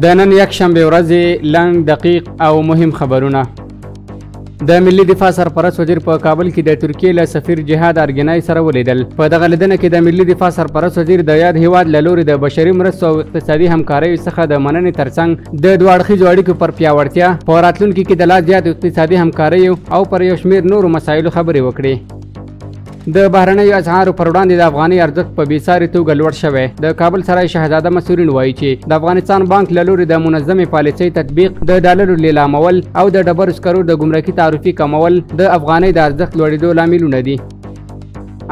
د نن یکشنبه ورځې لنډ دقیق او مهم خبرونه. د ملي دفاع سرپرست وزیر په کابل کې د ترکیې له سفیر جهاد ارګنای سره ولیدل. په دغه لیدنه کې د ملي دفاع سرپرست وزیر د یاد هیواد له لوري د بشري مرستو او اقتصادي همکاریو څخه د مننې ترڅنګ د دوه اړخیزو اړیکو پر پیاوړتیا، په راتلونکي کې د لا زیات اقتصادي همکاریو او پر یو شمېر نورو مسایلو خبرې وکړې. د بهرنیو اسعارو پر وړاندې د افغاني ارزښت په بېساري توګه لوړ شوی. د کابل سرای شهزاده مسؤلین وایي چې د افغانستان بانک له لوري د منظمې پالیسۍ تطبیق، د ډالرو لیلامول او د ډبرو سکرو د ګمرکي تعرفې کمول د افغانۍ د ارزښت لوړېدو لاملونه دي.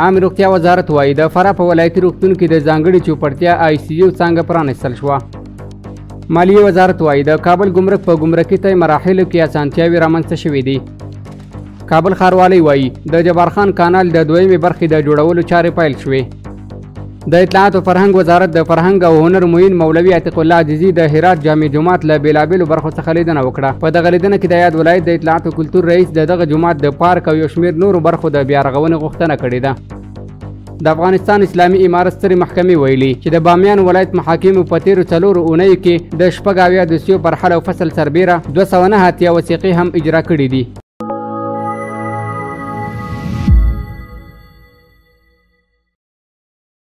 عامه روغتیا وزارت وایي د فراه په ولایتي روغتون کې د ځانګړي چوپړتیا ICU څانګه پرانیستل شوه. مالیې وزارت وایي د کابل ګمرک په ګمرکي طی مراحلو کې اسانتیاوې رامنځته شوې دي. کابل ښاروالۍ وایي د جبار خان کانال د دویمې برخې د جوړولو چارې پیل شوې. د اطلاعات او فرهنګ وزارت د فرهنګ او هنر معین مولوي عتیق الله عزیزي د هرات جامع جومات له بېلابېلو برخو څخه لیدنه وکړه. په دغه لیدنه کې د یاد ولایت د اطلاعات او کلتور رئیس د دغه جومات د پارک او یو شمېر نورو برخو د بیارغونې غوښتنه کړې ده. د افغانستان اسلامي امارت سترې محکمې ویلي چې د بامیان ولایت محاکمو په تیرو 4 اونیو کې د 76 دوسیو پر حل او فصل سربیره 209 اتیا وثیقې هم اجرا کړي دي.